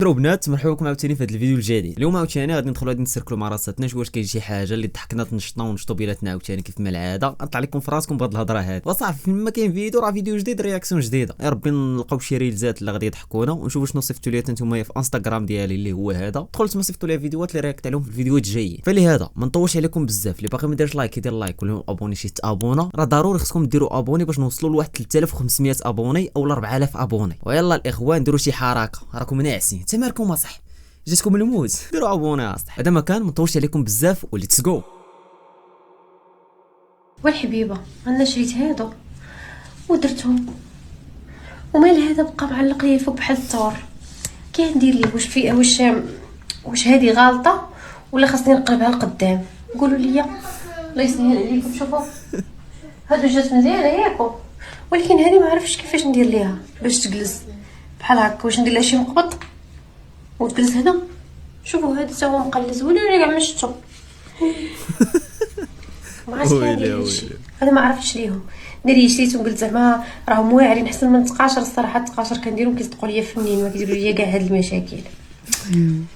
بنات، مرحبا بكم عاوتاني في هذا الفيديو الجديد. اليوم عاوتاني غادي ندخلوا غادي نسركلوا مع راساتنا شي واش كاين شي حاجه اللي ضحكنا تنشطنا ونشطوا بيناتنا عاوتاني كيف ما العاده. نطلع لكم في راسكم بهاد الهضره هذه وصافي. فيما كاين فيديو راه فيديو جديد، رياكسيون جديده. يا ربي نلقاو شي ريلزات اللي غادي يضحكونا ونشوفوا شنو صيفطوا لي نتوما في انستغرام ديالي اللي هو هذا. دخلت ما صيفطوا لي فيديوهات اللي رياكت عليهم في الفيديوهات الجايين. فلهذا ما نطولش عليكم بزاف. اللي باقي ما دارش لايك يدير لايك ولا ابوني شي تابونا. راه ضروري خصكم ديروا ابوني باش نوصلوا لواحد 3500 ابوني او 4000 ابوني. ويلا الاخوان ديروا شي حركه، راكم ناعسين تماركم صح. جاتكم الموت ديروا ابوني اصاحبي. هذا ما كان مطولش عليكم بزاف وليتس جو. والحبيبه انا شريت هادو ودرتهم ومال هذا بقى معلق ليا فوق بحال الثور. كي ندير ليه واش هذه غلطه ولا خاصني نقلبها لقدام؟ قولوا لي الله يسهل عليكم. شوفوا هادو جات مزيانه ياكو، ولكن هذه ما عرفتش كيفاش ندير ليها باش تجلس بحال هكا. واش ندير لها شي مقبض وتجلس هنا؟ شوفوا هذا تا هو مقلز ولا كاع ما شفتو. ما عرفتش انا ما عرفتش ليهم. ناري شريتهم قلت زعما راهم واعرين احسن من تقاشر. الصراحه التقاشر كنديرهم كيصدقوا ليا فنين، ما كيديروا ليا كاع هاد المشاكل.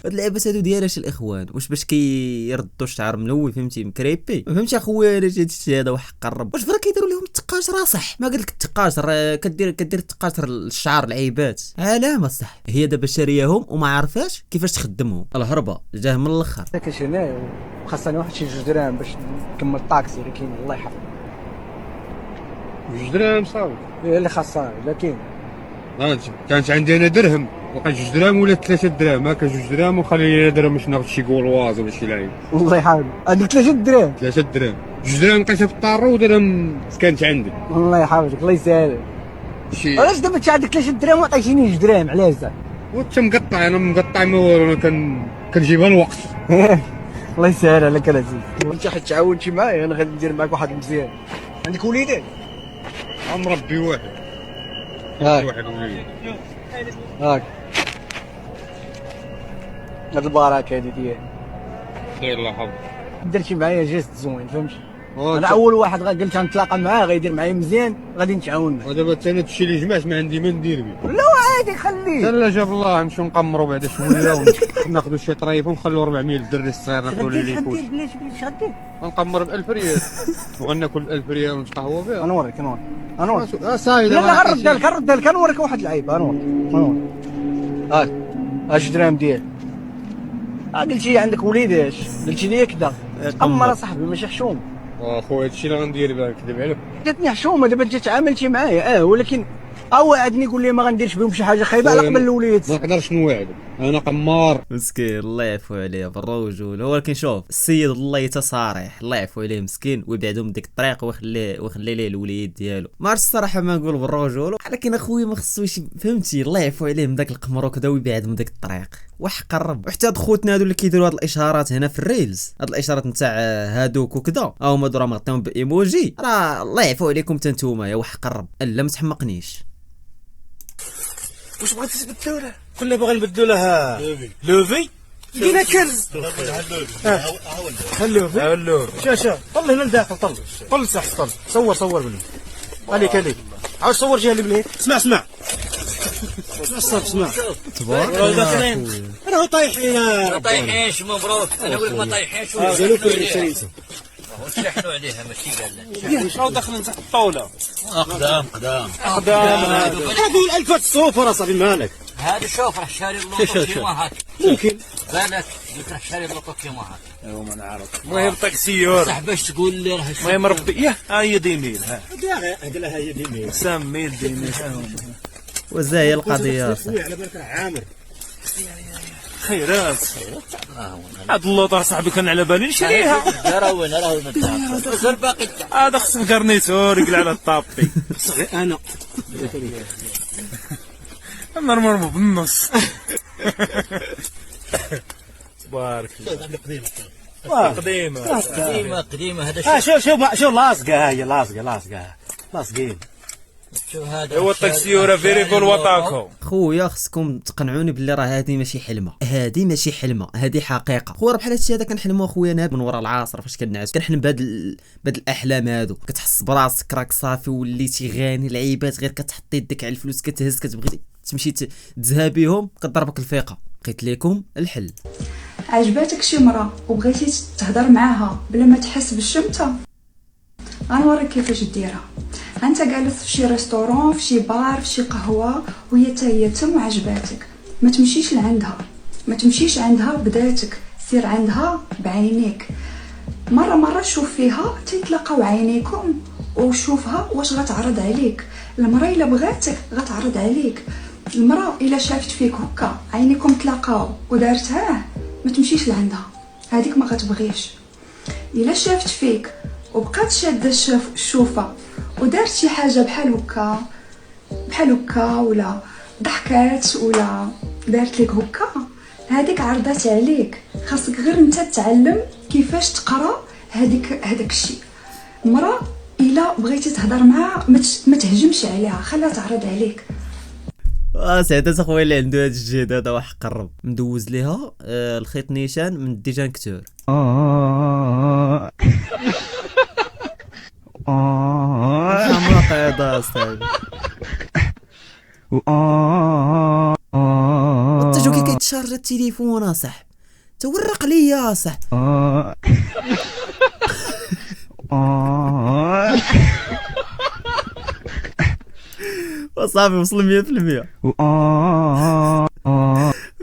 هاد اللعبات هادو ديالها شي الاخوان واش باش كيردوا الشعر ملول فهمتي مكريبي. ما فهمتش اخويا انا جات شي هذا وحق الرب. واش فرا كيديروا لهم التقاشر؟ صح ما قال لك التقاشر كدير التقاشر الشعر العيبات علامه صح. هي دابا شارياهم وما عارفاش كيفاش تخدمهم. الهربه جاه من الاخر. كاش هنا وخاصني واحد شي 2 دراهم باش نكمل الطاكسي اللي كاين. الله يحفظك 2 دراهم صافي هي اللي خاصها. لكن كانت عندي انا درهم وقع 2 دراهم ولا 3 دراهم. هكا 2 دراهم وخلي لي درهم باش ناخذ شي كولواز ولا شي لعيب. الله يحفظك هذوك 3 دراهم. 3 دراهم 2 دراهم لقيتها في الطارو ودرهم كانت عندي. الله يحفظك الله يسهل. علاش دابا انت عندك 3 دراهم وعطيتيني 2 دراهم؟ علاش زعما؟ وانت مقطع انا مقطع ما والو. انا كنجيبها الوقت. الله يسهل عليك العزيز. وانت حيت تعاونتي معايا انا غادي ندير معاك واحد مزيان. عندك وليدات؟ مربي واحد. هاك واحد وليد. هاك هاد البركه هادي ديالي. خير الله يحفظك. درتي معايا جيست زوين فهمتي. انا انا اول واحد قلت غنتلاقى معاه غيدير معايا مزيان غادي نتعاون معاه. ودابا حتى انا الشيء اللي جمعت ما عندي ما ندير به. لا عادي خليه. لا جاب الله نمشيو نقمروا بعدا شويه وناخذوا شي طريف ونخلوا 400 الدري الصغير ناكلوا لي كوش. بلاش غدير غنقمر ب 1000 ريال وغناكل ب 1000 ريال ونتقهوى بها. غنوريك صاي لا غنرد لك غنوريك واحد العيب. غنوريك هاك 10 دراهم ديال. قلتي عندك وليدات قلتي لي كذا قمر صاحبي ماشي حشوم. خويا هادشي اللي غندير بها نكذب عليك. جاتني حشومه دابا انت تعاملتي معايا ولكن وعدني يقول لي ما غنديرش بهم شي حاجه خايبه على قبل الوليد. ما نقدرش نوعد انا قمار مسكين الله يعفو عليه بالرجوله. ولكن شوف السيد الله يتصارح الله يعفو عليه مسكين ويبعدو من ديك الطريق ويخلي ليه الوليد ديالو. ما عرفتش الصراحه ما نقول بالرجوله، ولكن اخويا ما خصوش فهمتي الله يعفو عليه من داك القمر وكذا ويبعد من ديك الطريق وحق الرب. وحتى هاد خوتنا هادو اللي كيديروا هاد الاشارات هنا في الريلز، هاد الاشارات نتاع هادوك وكذا هما دورا مغطيهم بايموجي، راه الله يعفو عليكم حتى نتوما يا وحق الرب. الا ما تحمقنيش. واش بغيتي تبدلو له؟ كنا باغي نبدلو له لوفي دينا كرز. اللوفي شاشة طل هنا لداخل. طل صح طل صور بلي عليك عاود صور جهه اللي بلي. اسمع الصوت اسمع تبارك الله. راهو طايحين مبروك. انا نقول لك ما طايحينش قالوا في الشريسه شحنوا عليها ماشي قال راهو داخلين تحت الطاوله. اقدام هذو الالفات الصوفر اصاحبي مالك. هذا شوف راه شاري اللوطو كيما هاك. ممكن بالك قلت راه شاري اللوطو كيما هاك. ايوا ما نعرف. المهم طاكسيور صح باش تقول لي راه المهم ربي ها هي ديميل. هاد لها هي ديميل سمي ديميل وزاهي القضيه على بالك راه عامر خيرات. هاد اللوطه صاحبي كان على بالي نشريها. راهو غير باقي هذا خصو كارنيتور يقلع على الطابي. صغير انا مرمر بالنص. تبارك الله. قديمه هذا شوف لاصقه هي لاصقين. شو هذا هو الطاكسيورا فيريكول وطاكو. خويا خصكم تقنعوني باللي راه هذه ماشي حلمه هذه حقيقه. خويا راه بحال هادشي هذا كنحلمو خويا من ورا العصر فاش كنعس كنحلم بهاد الاحلام هادو. كتحس براسك راك صافي وليتي غاني العيبات غير كتحط يدك على الفلوس كتهز كتبغي تمشي تزها بهم كضربك الفيقه. لقيت لكم الحل. عجباتك شي مرة وبغيتي تهضر معاها بلا ما تحس بالشمتة، غنوريك كيفاش ديرها. انت جالس في شي ريستورون، في شي بار، في شي قهوه، وهي حتى هي تم وعجباتك، ما تمشيش لعندها، ما تمشيش عندها بذاتك، سير عندها بعينيك. مره شوف فيها تيتلاقاو عينيكم وشوفها واش غتعرض عليك. المراه الا بغاتك غتعرض عليك، المراه الا شافت فيك هكا عينيكم تلاقاو ودارتها ما تمشيش لعندها، هذيك ما غتبغيش. الا شافت فيك وبقات شاده الشوفه ودارت شي حاجه بحال هكا ولا ضحكات ولا دارت لك هكا، هذيك عرضات عليك. خاصك غير انت تعلم كيفاش تقرا هذاك الشيء. المراه الا بغيتي تهضر معها ما تهجمش عليها، خليها تعرض عليك. سعدات اخويا اللي عنده هاد الجهد هذا واحد قرب مدوز ليها الخيط نيشان من ديجان كتور. حماق هذا صاحبي. انت شو كي كيتشارج التليفون اصاحبي، تورق ليا اصاحبي. صافي وصل 100%.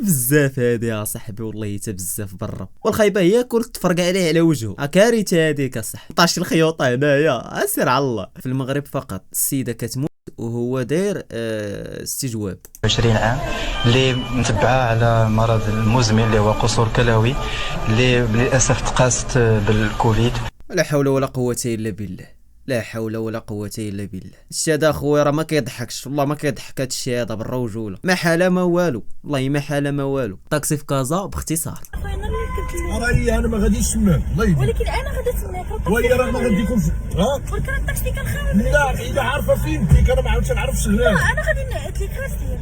بزاف هادي يا صاحبي والله حتى بزاف برا، والخايبه هي كل تفرق عليه على وجهه. كارثه هذيك اصاحبي. طاش الخيوطه هنايا اسير على الله. في المغرب فقط السيده كتموت وهو داير استجواب 20 عام اللي متبعه على مرض المزمن اللي هو قصور كلوي اللي للاسف تقاست بالكوفيد. لا حول ولا قوه الا بالله، لا حول ولا قوه الا بالله. الشيء هذا اخويا راه ما كيضحكش والله، ما كيضحك هذا الشيء هذا بالرجوله. ما حاله ما والو والله، ما حاله ما والو. طاكسي في كازا باختصار. راهي انا ما غاديش تماك الله يدير، ولكن انا غادي تماك وهي راه ما غاديكم ولكن الطاكسي كنخاف. لا الا عارفه فين انت انا ما عرفتش نعرفش هنا. انا غادي نعيط لك راسي،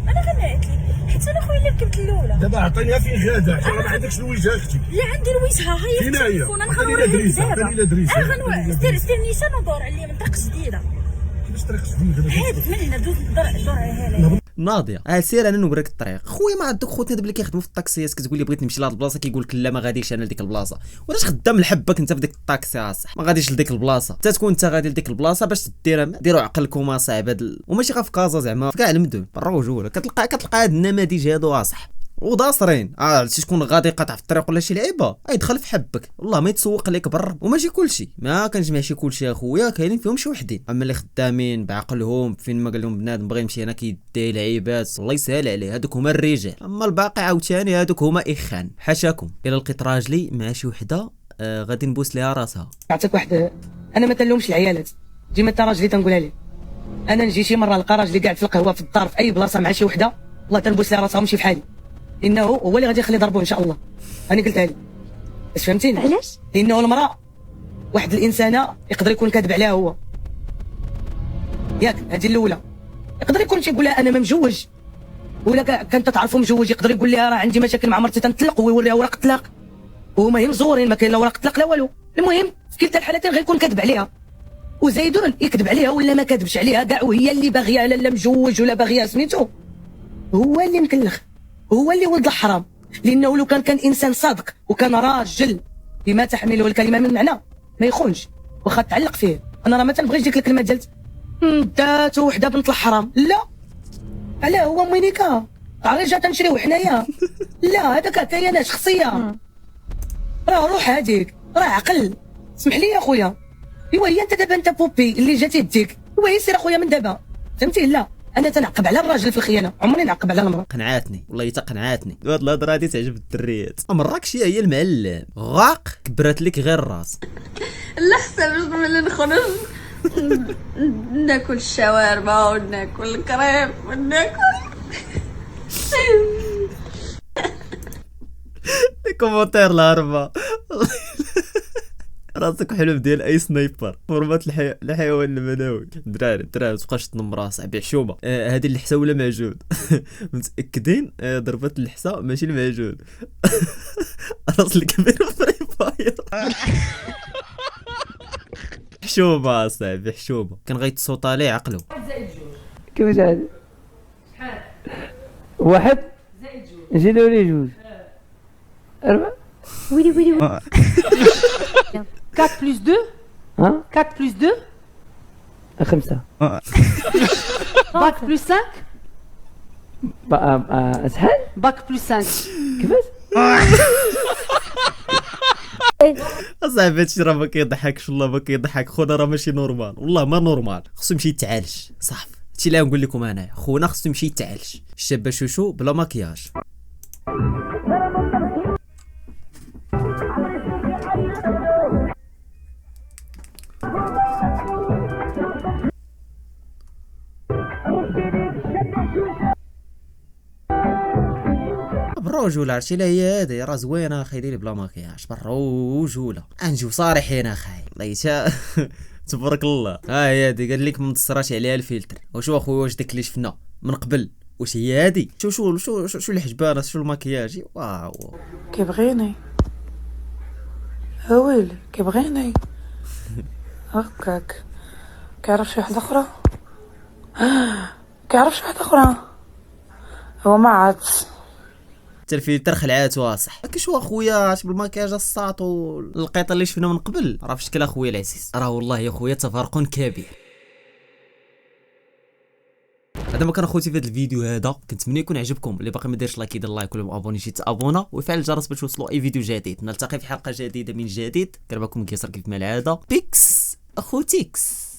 انا غنعيط لك حيت انا خويا اللي ركبت الاولى. دابا عطينيها فين غادا حيت ما عندكش الوجه اختي. لا عندي الوجهه هي في التليفون. انا غنوريك دابا، انا سير نيشان ودور عليا من طريق جديده. كيفاش طريق جديده؟ هاد من هنا دوز دور عليها ناضيه. سير انا نوريك الطريق. خويا ما عندك خوتنا اللي كيخدموا في الطاكسيات كتقول لي بغيت نمشي لهاد البلاصه كيقول لك لا ما غاديش انا لديك البلاصه. ولاش خدام لحبك انت في ديك الطاكسي اصاحبي، ما غاديش لديك البلاصه. حتى تكون انت غادي لديك البلاصه باش ديروا عقلكم اصاحبي. وماشي غير في كازا زعما في كاع المدن بالرجوله كتلقى هاد النماذج هادو اصاحبي وداصرين. شي تكون غادي قاطع في الطريق ولا شي لعيبه يدخل في حبك والله ما يتسوق لك برا. وماشي كلشي، ما كنجمعش كلشي اخويا، كاينين فيهم شي وحدين اما اللي خدامين بعقلهم فين ما قال لهم بنادم بغى يمشي هنا كيدي لعيبات الله يسهل عليه، هذوك هما الرجال. اما الباقي عاوتاني هذوك هما اخان. حاشاكم الا لقيت راجلي مع شي وحده غادي نبوس ليها راسها. نعطيك واحد، انا ما تنلومش العيالات، ديما انت راجلي تنقولها ليه. انا نجي شي مره نلقى راجلي قاعد في القهوه في الدار في اي بلاصه مع شي وحده والله تنبوس لها راسها ونمشي بحالي، انه هو اللي غادي يخلي يضربوه ان شاء الله. انا قلتها لي باش فهمتيني. علاش؟ لانه المراه واحد الانسانه يقدر يكون كاذب عليها هو، ياك هذه الاولى. يقدر يكون تيقول لها انا ما مجوج، ولا كانت تعرفو مجوج يقدر يقول لها راه عندي مشاكل مع مرتي تنطلق ويوريها اوراق الطلاق، وهما هي مزورين ما كاين لا اوراق الطلاق لا والو. المهم في كلتا الحالتين غيكون كاذب عليها، وزايدون يكذب عليها ولا ما كذبش عليها كاع، وهي اللي باغيه لا مجوج ولا باغيه سميتو، هو اللي مكلخ، هو اللي ولد الحرام. لانه لو كان انسان صادق وكان راجل بما تحمله الكلمه من معنى ما يخونش واخا تعلق فيه. انا راه ما تنبغيش ديك الكلمه ديالت دات وحده بنت الحرام، لا علاه هو مينيكا عريجه تنشريو حنايا، لا هذاك كيانات شخصيه، راه روح هذيك راه عقل. اسمح لي يا خويا، ايوا هي انت دابا انت بوبي اللي جاتي يديك، ايوا هي سير اخويا من دابا فهمتي. لا انا تنعقب على الراجل في الخيانه، عمري نعقب على المراه. قنعاتني والله حتى قنعاتني هاد الهضره هادي تعجب الدريات. مراكش هي المعلم غاق كبرت لك غير الراس. لا حسب ملي نخرج ناكل الشاورما وناكل الكريب وناكل كومونتير الهربه. راسك حلم ديال اي سنايبر فورمات الحيوان المنوي. دراري متبقاش تنمر اصاحبي حشومه. هذه اللحسه ولا معجون؟ متاكدين ضربات اللحسه ماشي المعجون. راس الكبير فري فاير. حشومه اصاحبي حشومه. كان غيتصوت عليه عقله. كيفاش هادي؟ واحد نزيدو ليه جوج 4 ويلي ويلي 4 بلس 2 ها 4 بلس 2 5 باك بلس 5 اسهل باك بلس 5 كيفاش اصاحبي هادشي راه ما كيضحكش، والله ما كيضحك خونا، راه ماشي نورمال، والله ما نورمال، خصو يمشي يتعالج صافي. هادشي اللي نقول لكم انايا، خونا خصو يمشي يتعالج. الشابه شوشو بلا مكياج. بالرجولة عرفتي لا هي هادي راه زوينه اخي، ديري بلا مكياج بالرجولة. نجيو صارحين اخاي الله تبارك الله. ها هي هادي قال لك ما متصراش عليها الفلتر. وشو اخويا واش داك اللي شفنا من قبل واش هي هادي؟ شو الحجبانه، شو المكياج، واو كيبغيني ويلي كيبغيني هكاك. كيعرف شي وحده اخرى، كيعرف شي وحده اخرى، هو ما عادش حتى الفلتر خلعات واصح. كشو اخويا بالمكياج الساط والقيطه اللي شفنا من قبل راه في شكل اخويا العزيز، راه والله يا خويا تفرق كبير. هذا ما كان اخوتي في هذا الفيديو هذا، كنتمنى يكون عجبكم. اللي باقي ما دارش لايك يدير لايك، ولا مابوني شي تابونا ويفعل الجرس باش توصلوا اي فيديو جديد. نلتقي في حلقه جديده من جديد، كربكم كيسر كيف ما العاده. بيكس اخوتيكس.